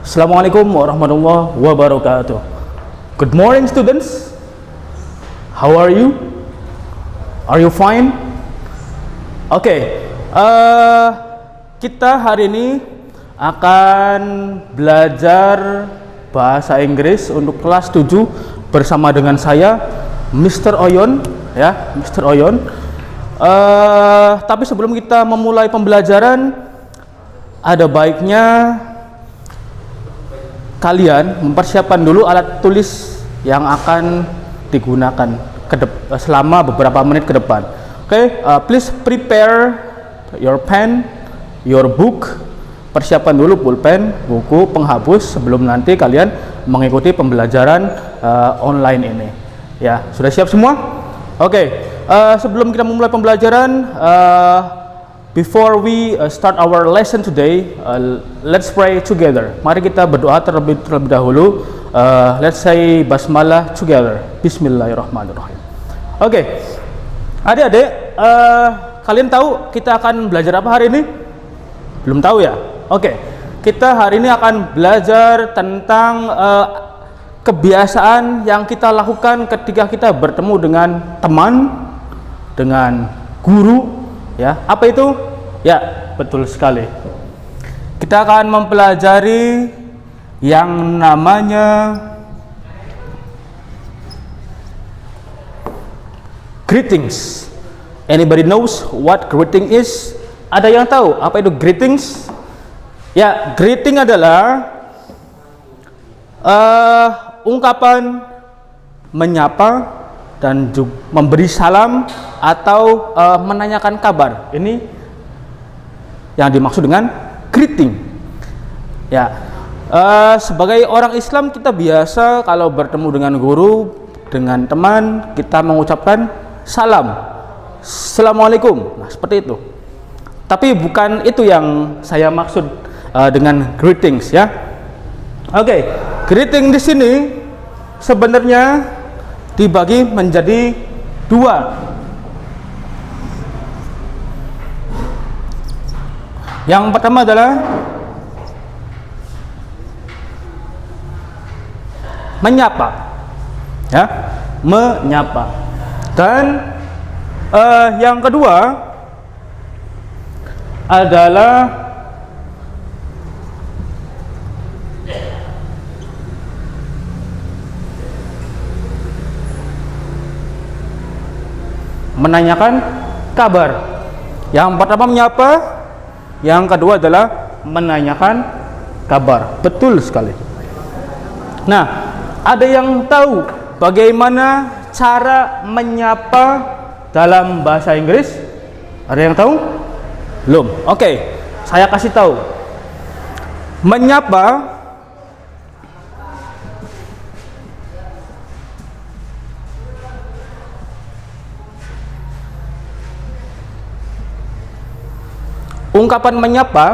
Assalamualaikum warahmatullahi wabarakatuh. Good morning students. How are you? Are you fine? Oke, kita hari ini akan belajar bahasa Inggris untuk kelas 7 bersama dengan saya Mr. Oyon, ya, Mr. Oyon. Tapi sebelum kita memulai pembelajaran, ada baiknya kalian mempersiapkan dulu alat tulis yang akan digunakan selama beberapa menit ke depan. Oke, please prepare your pen, your book. Persiapkan dulu pulpen, buku, penghapus sebelum nanti kalian mengikuti pembelajaran online ini. Ya, sudah siap semua? Oke, sebelum kita memulai pembelajaran, before we start our lesson today, let's pray together. Mari kita berdoa terlebih dahulu. Let's say basmalah together. Bismillahirrahmanirrahim. Oke, adik-adik, kalian tahu kita akan belajar apa hari ini? Belum tahu ya? Oke, kita hari ini akan belajar tentang kebiasaan yang kita lakukan ketika kita bertemu dengan teman, dengan guru. Ya, apa itu? Ya, betul sekali. Kita akan mempelajari yang namanya greetings. Anybody knows what greeting is? Ada yang tahu apa itu greetings? Ya, greeting adalah ungkapan menyapa dan juga memberi salam atau menanyakan kabar. Ini yang dimaksud dengan greeting. Ya, sebagai orang Islam kita biasa kalau bertemu dengan guru, dengan teman, kita mengucapkan salam, assalamualaikum. Nah, seperti itu. Tapi bukan itu yang saya maksud dengan greetings, ya. Oke, greeting di sini sebenarnya dibagi menjadi dua. Yang pertama adalah menyapa, ya, menyapa. Dan yang kedua adalah menanyakan kabar. Yang pertama menyapa, yang kedua adalah menanyakan kabar. Betul sekali. Nah, ada yang tahu bagaimana cara menyapa dalam bahasa Inggris? Ada yang tahu? Belum. Oke, saya kasih tahu. Menyapa ungkapan menyapa,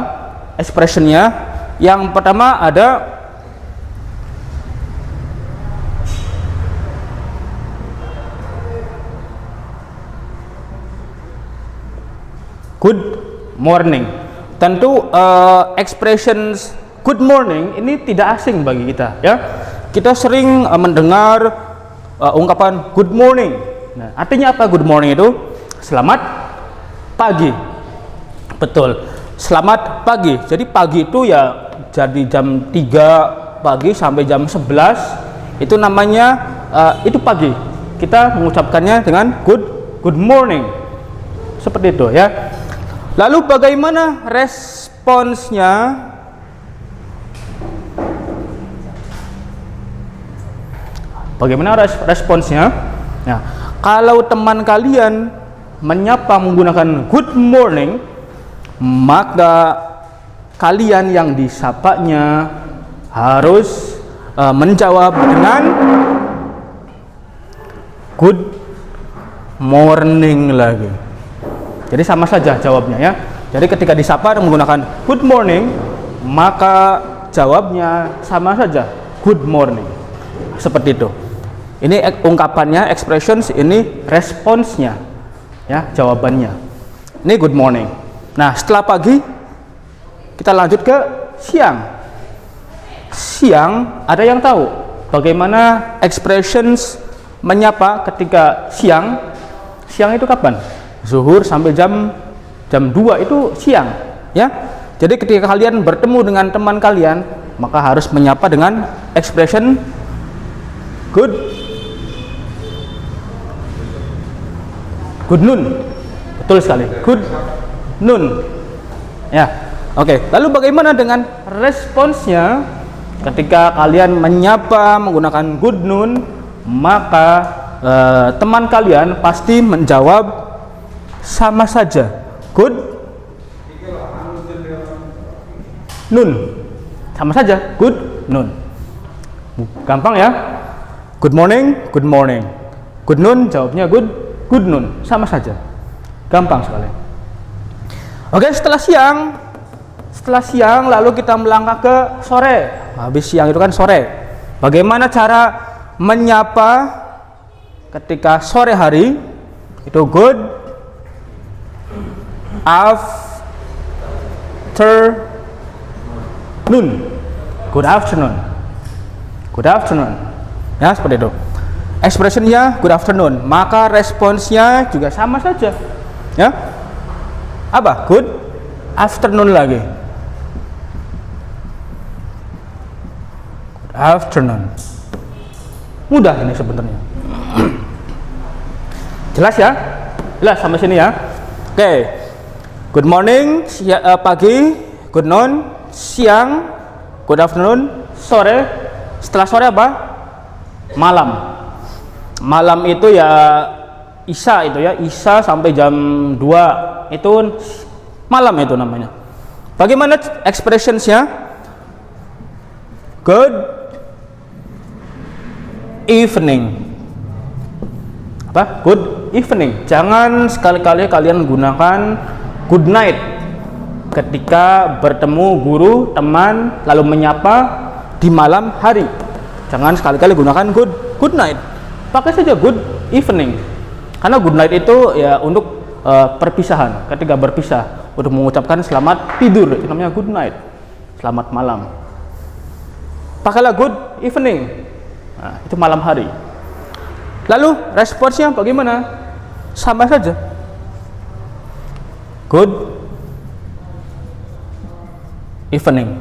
expressionnya, yang pertama ada good morning. Tentu expressions good morning ini tidak asing bagi kita, ya. Kita sering mendengar ungkapan good morning. Nah, artinya apa good morning itu? Selamat pagi. Betul, selamat pagi. Jadi pagi itu ya jadi jam 3 pagi sampai jam 11 itu namanya itu pagi. Kita mengucapkannya dengan good morning. Seperti itu, ya. Lalu bagaimana responsnya? Bagaimana responsnya? Nah, kalau teman kalian menyapa menggunakan good morning, maka kalian yang disapanya harus menjawab dengan good morning lagi. Jadi sama saja jawabnya, ya. Jadi ketika disapa menggunakan good morning, maka jawabnya sama saja good morning. Seperti itu. Ini ungkapannya, expressions, ini responsnya, ya, jawabannya. Ini good morning. Nah, setelah pagi kita lanjut ke siang. siang, ada yang tahu bagaimana expressions menyapa ketika siang? Siang itu kapan? Zuhur sampai jam 2 itu siang, ya. Jadi ketika kalian bertemu dengan teman kalian, maka harus menyapa dengan expression good noon. Betul sekali, good noon. Ya, oke. Lalu bagaimana dengan responsnya ketika kalian menyapa menggunakan good noon? Maka teman kalian pasti menjawab sama saja, good noon. Sama saja, good noon. Gampang ya. Good morning, good morning. Good noon, jawabnya good noon. Sama saja. Gampang sekali. Oke, setelah siang lalu kita melangkah ke sore. Habis siang itu kan sore. Bagaimana cara menyapa ketika sore hari? Itu good afternoon. Good afternoon. Good afternoon. Ya, seperti itu. Expressionnya good afternoon, maka responsnya juga sama saja. Ya. Apa? Good afternoon lagi. Good afternoon. Mudah ini sebenarnya. Jelas ya? Jelas sampai sini ya? Oke. Good morning, pagi, good noon, siang, good afternoon, sore. Setelah sore apa? Malam. Malam itu ya Isya itu ya, Isya sampai jam 2 itu malam itu namanya. Bagaimana expressionsnya? Good evening. Apa? Good evening. Jangan sekali-kali kalian gunakan good night ketika bertemu guru, teman, lalu menyapa di malam hari. Jangan sekali-kali gunakan good night. Pakai saja good evening. Karena good night itu ya untuk perpisahan. Ketika berpisah, untuk mengucapkan selamat tidur, itu namanya good night. Selamat malam. Pakailah good evening. Nah, itu malam hari. Lalu responsnya bagaimana? Sama saja. Good evening.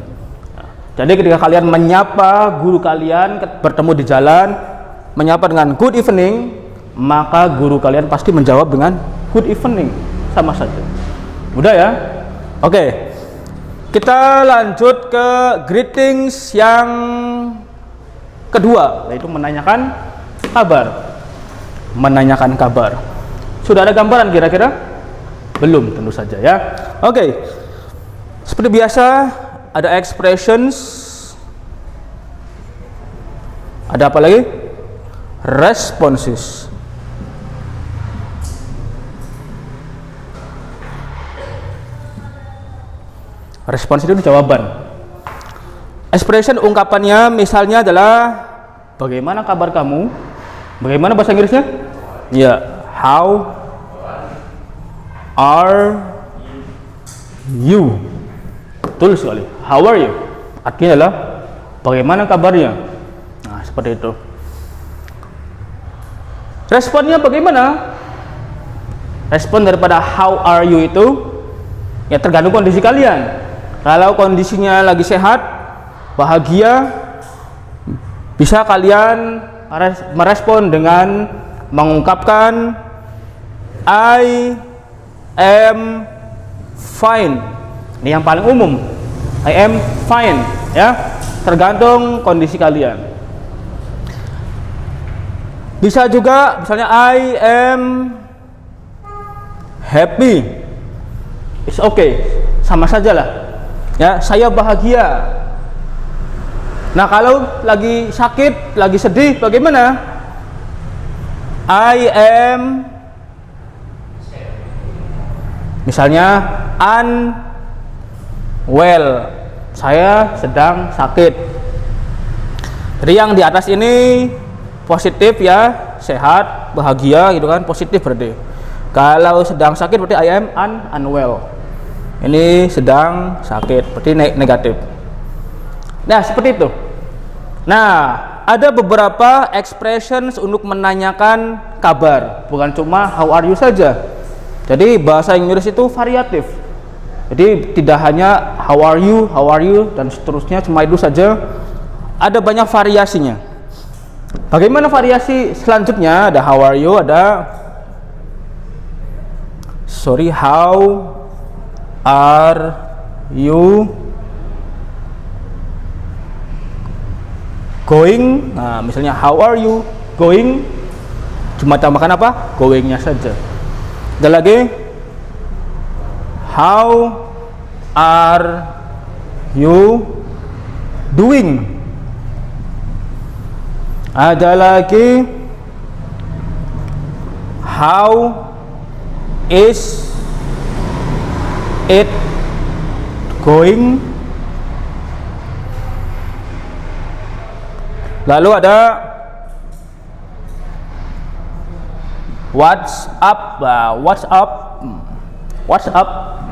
Nah, jadi ketika kalian menyapa guru kalian bertemu di jalan, menyapa dengan good evening, maka guru kalian pasti menjawab dengan good evening. Sama saja. Udah ya? Oke. Kita lanjut ke greetings yang kedua, yaitu menanyakan kabar. Menanyakan kabar. Sudah ada gambaran kira-kira? Belum, tentu saja ya. Oke. Seperti biasa ada expressions. Ada apa lagi? Responses. Respons itu jawaban. Expression ungkapannya misalnya adalah bagaimana kabar kamu? Bagaimana bahasa Inggrisnya? Ya, how are you? Betul sekali. How are you? Artinya adalah bagaimana kabarnya? Nah, seperti itu. Responnya bagaimana? Respon daripada how are you itu ya tergantung kondisi kalian. Kalau kondisinya lagi sehat, bahagia, bisa kalian merespon dengan mengungkapkan I am fine. Ini yang paling umum. I am fine, ya. Tergantung kondisi kalian. Bisa juga misalnya I am happy. It's okay. Sama saja lah. Ya, saya bahagia. Nah, kalau lagi sakit, lagi sedih, bagaimana? I am misalnya unwell. Saya sedang sakit. Jadi yang di atas ini positif ya, sehat, bahagia gitu kan, positif berarti. Kalau sedang sakit berarti I am unwell. Ini sedang sakit, berarti negatif. Nah, seperti itu. Nah, ada beberapa expressions untuk menanyakan kabar, bukan cuma how are you saja. Jadi bahasa Inggris itu variatif. Jadi tidak hanya how are you dan seterusnya, cuma itu saja. Ada banyak variasinya. Bagaimana variasi selanjutnya? Ada how are you, ada how are you going. Nah, misalnya how are you going, cuma tambahkan apa? Going-nya saja. Ada lagi how are you doing. Ada lagi how is it going. Lalu ada what's up. What's up,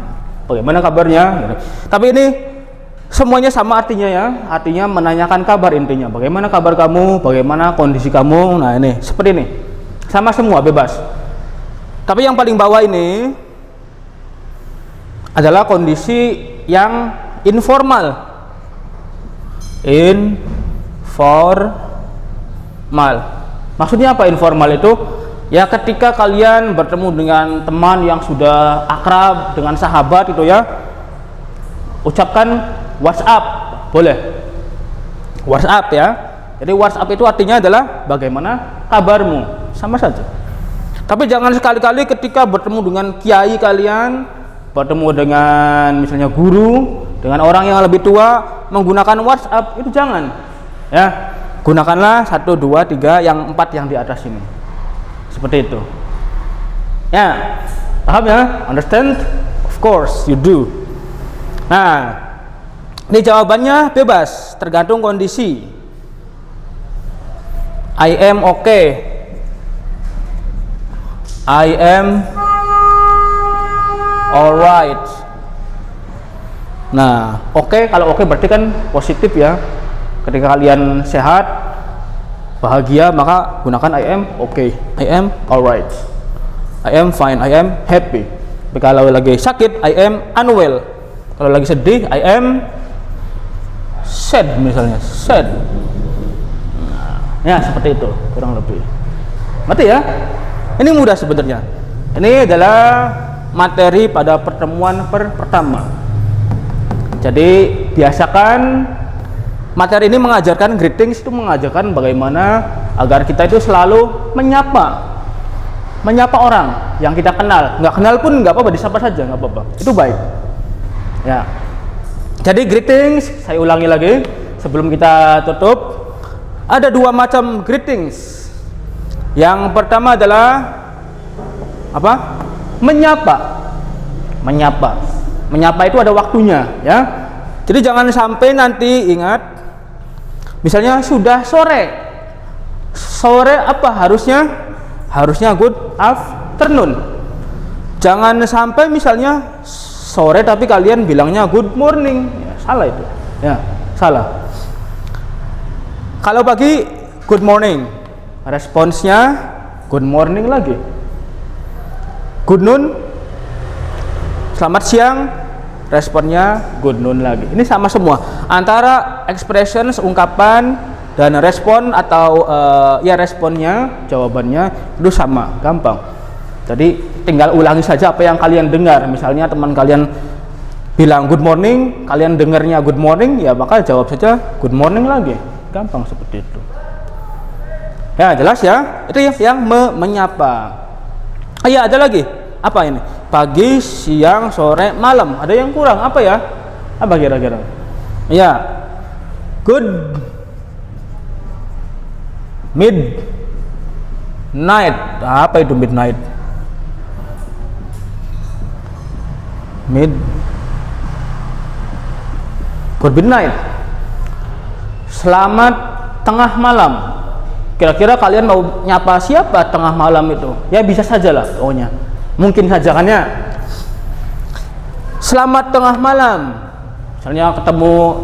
bagaimana kabarnya. Tapi ini semuanya sama artinya ya, artinya menanyakan kabar intinya. Bagaimana kabar kamu, bagaimana kondisi kamu. Nah ini seperti ini, sama semua, bebas. Tapi yang paling bawah ini adalah kondisi yang informal. Maksudnya apa informal itu? Ya ketika kalian bertemu dengan teman yang sudah akrab, dengan sahabat itu ya, ucapkan WhatsApp, boleh WhatsApp ya. Jadi WhatsApp itu artinya adalah bagaimana kabarmu, sama saja. Tapi jangan sekali-kali ketika bertemu dengan kiai kalian, bertemu dengan misalnya guru, dengan orang yang lebih tua, menggunakan WhatsApp, itu jangan ya. Gunakanlah 1, 2, 3, yang 4 yang di atas ini, seperti itu ya. Paham ya? Understand? Of course you do. Nah, ini jawabannya bebas, tergantung kondisi. I am okay, I am alright. Nah, oke, kalau oke berarti kan positif ya. Ketika kalian sehat, bahagia, maka gunakan I am okay, I am alright, I am fine, I am happy. Tapi kalau lagi sakit, I am unwell. Kalau lagi sedih, I am sad, misalnya sad. Nah, ya seperti itu kurang lebih. Ngerti ya? Ini mudah sebenarnya. Ini adalah materi pada pertemuan pertama. Jadi biasakan. Materi ini mengajarkan greetings, itu mengajarkan bagaimana agar kita itu selalu menyapa orang yang kita kenal. Nggak kenal pun nggak apa-apa, disapa saja nggak apa-apa, itu baik ya. Jadi greetings, saya ulangi lagi sebelum kita tutup. Ada 2 macam greetings. Yang pertama adalah apa? Menyapa itu ada waktunya ya. Jadi jangan sampai nanti, ingat, misalnya sudah sore apa harusnya good afternoon. Jangan sampai misalnya sore tapi kalian bilangnya good morning, ya, salah itu ya, salah. Kalau pagi good morning, responsnya good morning lagi. Good noon, selamat siang, responnya good noon lagi. Ini sama semua antara expressions, ungkapan, dan respon atau ya responnya, jawabannya itu sama, gampang. Jadi tinggal ulangi saja apa yang kalian dengar. Misalnya teman kalian bilang good morning, kalian dengarnya good morning, ya maka jawab saja good morning lagi. Gampang seperti itu. Ya jelas ya. Itu yang menyapa. Ya ada lagi. Apa ini? Pagi, siang, sore, malam. Ada yang kurang apa ya? Apa kira-kira? Ya, good midnight. Apa itu midnight? Good midnight. Selamat tengah malam. Kira-kira kalian mau nyapa siapa tengah malam itu? Ya bisa saja lah pokoknya. Mungkin saja kan ya. Selamat tengah malam. Misalnya ketemu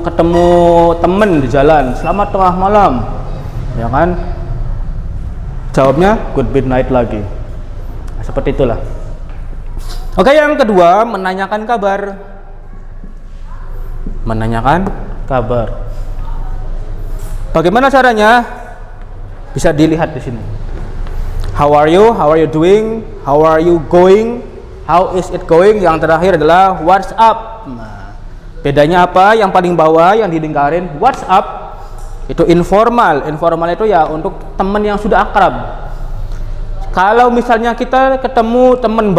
temen di jalan, selamat tengah malam, ya kan? Jawabnya good night lagi. Nah, seperti itulah. Oke, yang kedua, menanyakan kabar. Menanyakan kabar. Bagaimana caranya? Bisa dilihat di sini. How are you? How are you doing? How are you going? How is it going? Yang terakhir adalah what's up. Nah, bedanya apa? Yang paling bawah yang dilingkarin what's up itu informal. Informal itu ya untuk teman yang sudah akrab. Kalau misalnya kita ketemu teman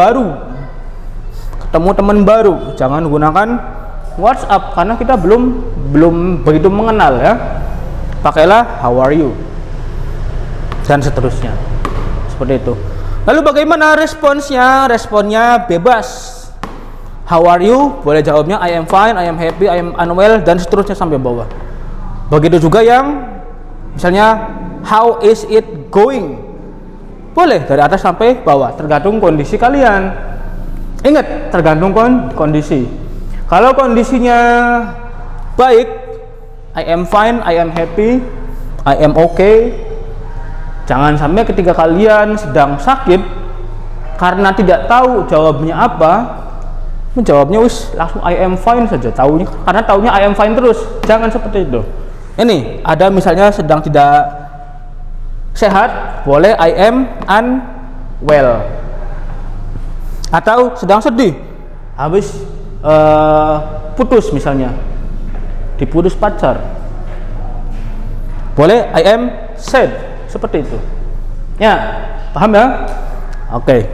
baru, jangan gunakan WhatsApp karena kita belum begitu mengenal ya. Pakailah how are you dan seterusnya. Seperti itu. Lalu bagaimana responsnya? Responnya bebas. How are you? Boleh jawabnya I am fine, I am happy, I am unwell dan seterusnya sampai bawah. Begitu juga yang misalnya how is it going? Boleh dari atas sampai bawah, tergantung kondisi kalian. Ingat, tergantung kondisi. Kalau kondisinya baik, I am fine, I am happy, I am okay. Jangan sampai ketika kalian sedang sakit karena tidak tahu jawabnya apa, menjawabnya langsung I am fine saja, karena taunya I am fine terus. Jangan seperti itu. Ini ada misalnya sedang tidak sehat, boleh I am unwell. Atau sedang sedih, habis putus misalnya, diputus pacar, boleh I am sad, seperti itu. Ya, paham ya? Oke.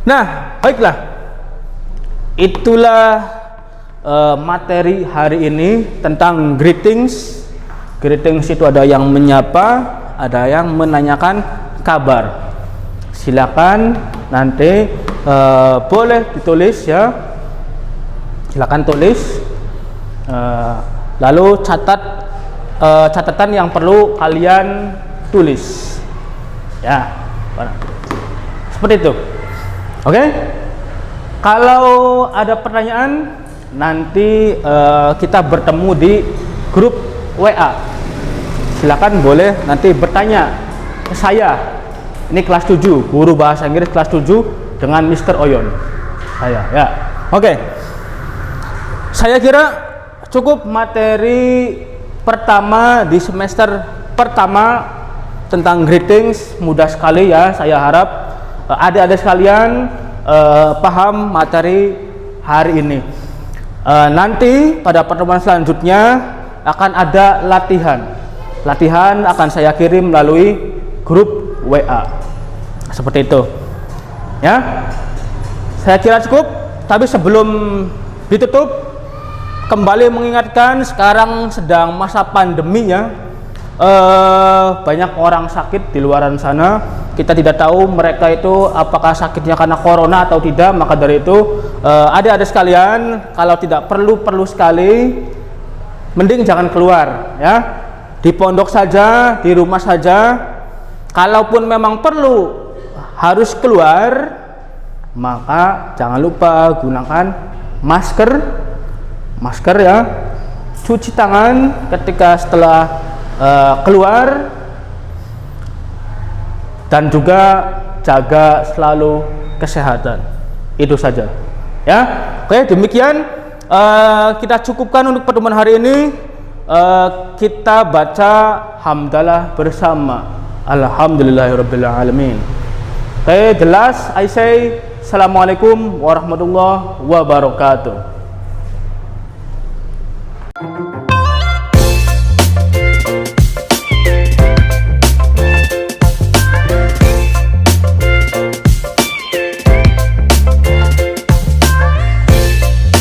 Nah, baiklah. Itulah materi hari ini tentang greetings. Greetings itu ada yang menyapa, ada yang menanyakan kabar. Silakan nanti boleh ditulis ya. Silakan tulis. Lalu catatan yang perlu kalian tulis. Ya. Seperti itu. Oke? Kalau ada pertanyaan nanti kita bertemu di grup WA. Silakan boleh nanti bertanya ke saya. Ini kelas 7, guru bahasa Inggris kelas 7 dengan Mr. Oyon. Saya ya. Oke. Saya kira cukup materi pertama di semester pertama tentang greetings. Mudah sekali ya. Saya harap adik-adik sekalian paham materi hari ini. Nanti pada pertemuan selanjutnya akan ada latihan. Latihan akan saya kirim melalui grup WA. Seperti itu. Ya. Saya kira cukup, tapi sebelum ditutup kembali mengingatkan sekarang sedang masa pandemi ya. Banyak orang sakit di luar sana. Kita tidak tahu mereka itu apakah sakitnya karena corona atau tidak. Maka dari itu adik-adik sekalian, kalau tidak perlu sekali, mending jangan keluar ya. Di pondok saja, di rumah saja. Kalaupun memang perlu harus keluar, maka jangan lupa gunakan masker ya. Cuci tangan ketika setelah keluar, dan juga jaga selalu kesehatan. Itu saja ya. Oke, demikian kita cukupkan untuk pertemuan hari ini. Kita baca hamdalah bersama. Alhamdulillahirabbil alamin. Okay, the last I say assalamualaikum warahmatullahi wabarakatuh.